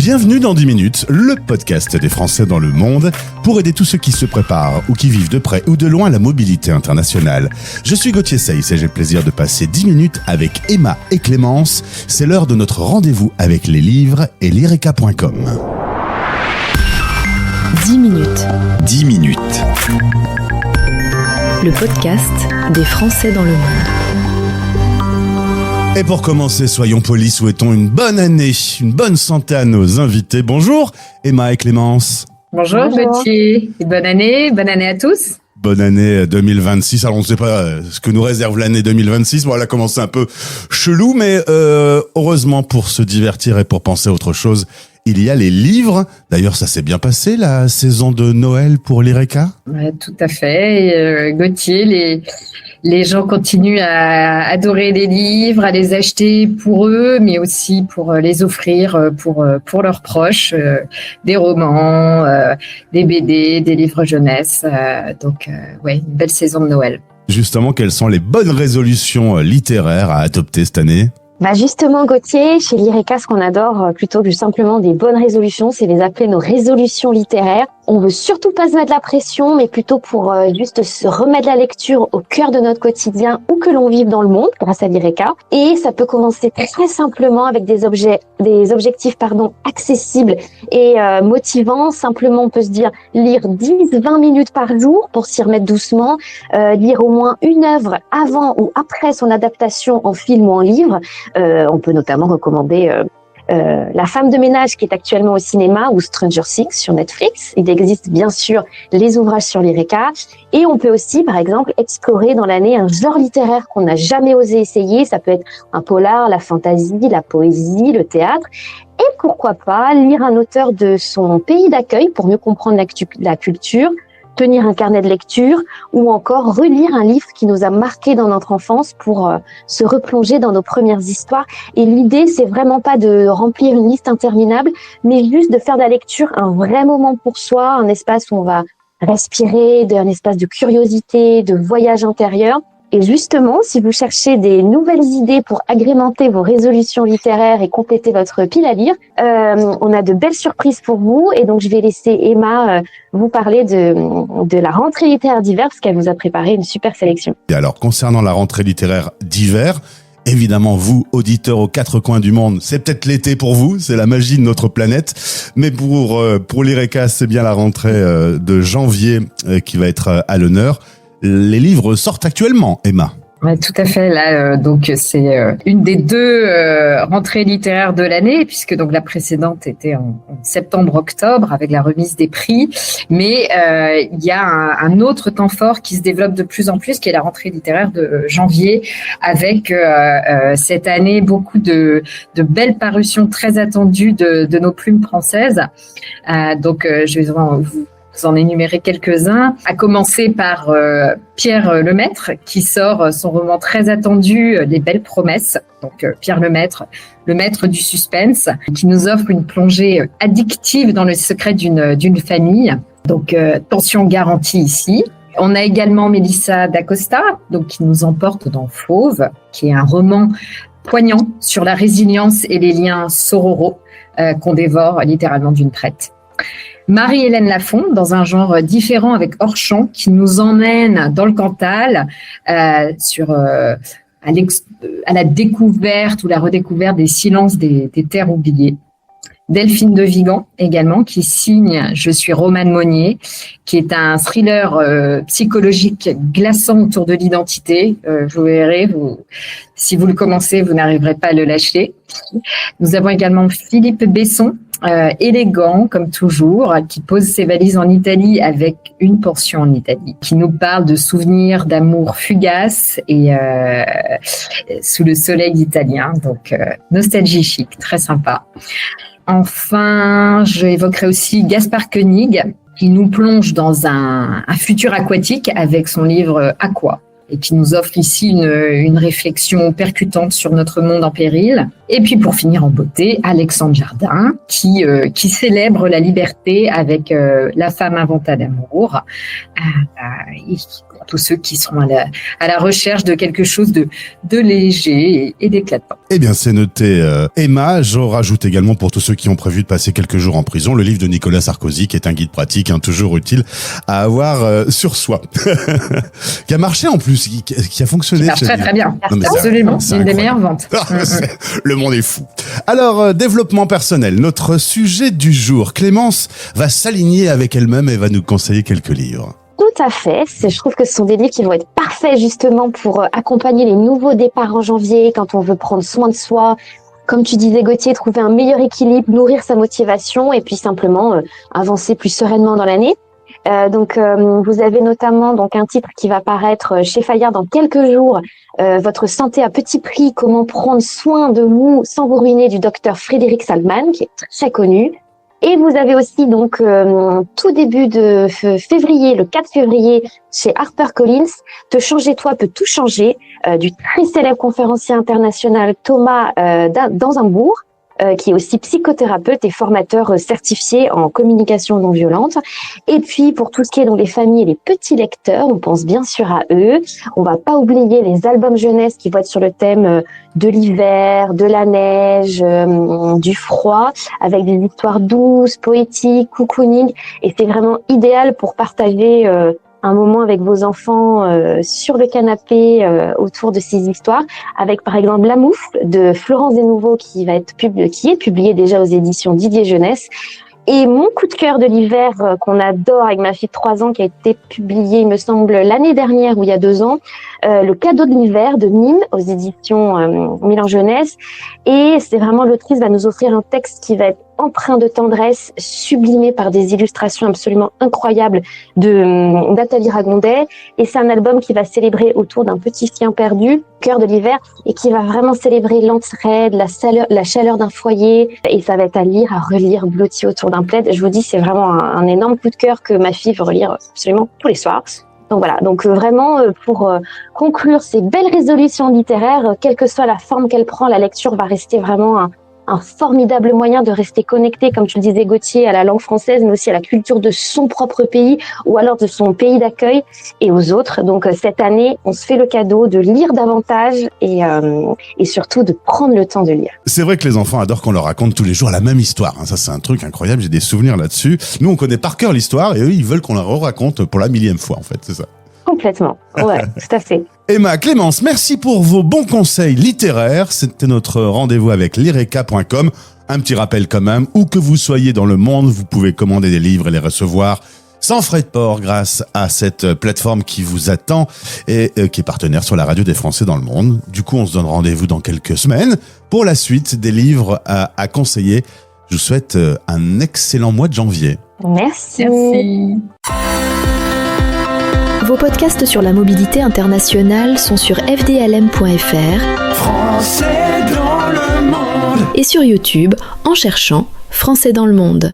Bienvenue dans 10 minutes, le podcast des Français dans le monde pour aider tous ceux qui se préparent ou qui vivent de près ou de loin la mobilité internationale. Je suis Gauthier Saïs et j'ai le plaisir de passer 10 minutes avec Emma et Clémence. C'est l'heure de notre rendez-vous avec les livres et l'IRECA.com. 10 minutes. 10 minutes. Le podcast des Français dans le monde. Et pour commencer, soyons polis, souhaitons une bonne année, une bonne santé à nos invités. Bonjour Emma et Clémence. Bonjour Gauthier, et bonne année à tous. Bonne année 2026. Alors on ne sait pas ce que nous réserve l'année 2026. Bon, elle a commencé un peu chelou, mais heureusement pour se divertir et pour penser à autre chose, il y a les livres. D'ailleurs, ça s'est bien passé la saison de Noël pour l'IRECA ? Ouais, tout à fait. Gauthier, les gens continuent à adorer les livres, à les acheter pour eux, mais aussi pour les offrir pour leurs proches, des romans, des BD, des livres jeunesse. Ouais, une belle saison de Noël. Justement, quelles sont les bonnes résolutions littéraires à adopter cette année ? Justement, Gauthier, chez l'IRECA, ce qu'on adore, plutôt que simplement des bonnes résolutions, c'est les appeler nos résolutions littéraires. On veut surtout pas se mettre la pression, mais plutôt pour juste se remettre la lecture au cœur de notre quotidien, où que l'on vive dans le monde, grâce à l'IRECA. Et ça peut commencer très simplement avec des objectifs accessibles et motivants. Simplement, on peut se dire lire 10-20 minutes par jour pour s'y remettre doucement, lire au moins une œuvre avant ou après son adaptation en film ou en livre. On peut notamment recommander La femme de ménage qui est actuellement au cinéma ou Stranger Things sur Netflix. Il existe bien sûr les ouvrages sur l'IRECA et on peut aussi par exemple explorer dans l'année un genre littéraire qu'on n'a jamais osé essayer. Ça peut être un polar, la fantasy, la poésie, le théâtre. Et pourquoi pas lire un auteur de son pays d'accueil pour mieux comprendre la culture, tenir un carnet de lecture ou encore relire un livre qui nous a marqué dans notre enfance pour se replonger dans nos premières histoires. Et l'idée, c'est vraiment pas de remplir une liste interminable, mais juste de faire de la lecture un vrai moment pour soi, un espace où on va respirer, un espace de curiosité, de voyage intérieur. Et justement, si vous cherchez des nouvelles idées pour agrémenter vos résolutions littéraires et compléter votre pile à lire, on a de belles surprises pour vous. Et donc, je vais laisser Emma vous parler de la rentrée littéraire d'hiver, parce qu'elle vous a préparé une super sélection. Et alors, concernant la rentrée littéraire d'hiver, évidemment, vous, auditeurs aux quatre coins du monde, c'est peut-être l'été pour vous, c'est la magie de notre planète. Mais pour l'IRECA, c'est bien la rentrée de janvier qui va être à l'honneur. Les livres sortent actuellement, Emma. Ouais, tout à fait. Là, donc c'est une des deux rentrées littéraires de l'année, puisque donc la précédente était en septembre-octobre avec la remise des prix. Mais il y a un autre temps fort qui se développe de plus en plus, qui est la rentrée littéraire de janvier, avec cette année beaucoup de belles parutions très attendues de nos plumes françaises. Je vais vous en énumérer quelques-uns, à commencer par Pierre Lemaitre, qui sort son roman très attendu, Les Belles Promesses. Donc Pierre Lemaitre, le maître du suspense, qui nous offre une plongée addictive dans le secret d'une famille. Donc tension garantie ici. On a également Mélissa d'Acosta, donc qui nous emporte dans Fauve, qui est un roman poignant sur la résilience et les liens sororaux qu'on dévore littéralement d'une traite. Marie-Hélène Lafont, dans un genre différent avec Hors-champ, qui nous emmène dans le Cantal à la découverte ou la redécouverte des silences des terres oubliées. Delphine de Vigan également, qui signe Je suis Romane Monnier, qui est un thriller psychologique glaçant autour de l'identité. Vous verrez, si vous le commencez, vous n'arriverez pas à le lâcher. Nous avons également Philippe Besson, élégant comme toujours, qui pose ses valises en Italie avec une portion en Italie, qui nous parle de souvenirs d'amour fugaces et sous le soleil italien, donc nostalgie chic, très sympa. Enfin, j'évoquerai aussi Gaspard Koenig, qui nous plonge dans un futur aquatique avec son livre Aqua, et qui nous offre ici une réflexion percutante sur notre monde en péril. Et puis pour finir en beauté, Alexandre Jardin, qui célèbre la liberté avec La femme inventa d'amour. pour tous ceux qui seront à la recherche de quelque chose de léger et d'éclatant. Eh bien, c'est noté, Emma. Je rajoute également pour tous ceux qui ont prévu de passer quelques jours en prison, le livre de Nicolas Sarkozy, qui est un guide pratique, toujours utile à avoir sur soi. Qui a marché en plus, qui a fonctionné. Qui marche très bien. Non, absolument, c'est une des meilleures ventes. Le monde est fou. Alors, développement personnel, notre sujet du jour. Clémence va s'aligner avec elle-même et va nous conseiller quelques livres. Tout à fait. Je trouve que ce sont des livres qui vont être parfaits justement pour accompagner les nouveaux départs en janvier, quand on veut prendre soin de soi. Comme tu disais, Gauthier, trouver un meilleur équilibre, nourrir sa motivation et puis simplement avancer plus sereinement dans l'année. Vous avez notamment donc un titre qui va paraître chez Fayard dans quelques jours, Votre santé à petit prix, comment prendre soin de vous sans vous ruiner, du docteur Frédéric Salman, qui est très connu. Et vous avez aussi donc tout début de février, le 4 février, chez HarperCollins, Te changer toi peut tout changer, du très célèbre conférencier international Thomas Danzambourg, qui est aussi psychothérapeute et formateur certifié en communication non violente. Et puis, pour tout ce qui est donc les familles et les petits lecteurs, on pense bien sûr à eux. On va pas oublier les albums jeunesse qui vont être sur le thème de l'hiver, de la neige, du froid, avec des histoires douces, poétiques, cocooning. Et c'est vraiment idéal pour partager un moment avec vos enfants sur le canapé autour de ces histoires, avec par exemple La Moufle de Florence Desnouveaux qui est publié déjà aux éditions Didier Jeunesse. Et mon coup de cœur de l'hiver qu'on adore avec ma fille de 3 ans, qui a été publié, il me semble, l'année dernière ou il y a 2 ans, Le cadeau de l'hiver de Mime aux éditions Milan Jeunesse. Et c'est vraiment, l'autrice va nous offrir un texte qui va être empreint de tendresse, sublimé par des illustrations absolument incroyables de Nathalie Ragondet. Et c'est un album qui va célébrer autour d'un petit chien perdu, cœur de l'hiver, et qui va vraiment célébrer l'entraide, la chaleur d'un foyer. Et ça va être à lire, à relire, blotti autour d'un plaid. Je vous dis, c'est vraiment un énorme coup de cœur que ma fille veut relire absolument tous les soirs. Donc voilà, donc vraiment pour conclure ces belles résolutions littéraires, quelle que soit la forme qu'elle prend, la lecture va rester vraiment un formidable moyen de rester connecté, comme tu le disais Gauthier, à la langue française, mais aussi à la culture de son propre pays ou alors de son pays d'accueil et aux autres. Donc cette année, on se fait le cadeau de lire davantage et surtout de prendre le temps de lire. C'est vrai que les enfants adorent qu'on leur raconte tous les jours la même histoire. Ça, c'est un truc incroyable. J'ai des souvenirs là-dessus. Nous, on connaît par cœur l'histoire et eux, ils veulent qu'on leur raconte pour la 1000e fois, en fait. C'est ça. Complètement. Ouais, tout à fait. Emma, Clémence, merci pour vos bons conseils littéraires. C'était notre rendez-vous avec lireka.com. Un petit rappel quand même, où que vous soyez dans le monde, vous pouvez commander des livres et les recevoir sans frais de port grâce à cette plateforme qui vous attend et qui est partenaire sur la radio des Français dans le monde. Du coup, on se donne rendez-vous dans quelques semaines pour la suite des livres à conseiller. Je vous souhaite un excellent mois de janvier. Merci. Vos podcasts sur la mobilité internationale sont sur fdlm.fr Français dans le monde et sur YouTube en cherchant Français dans le monde.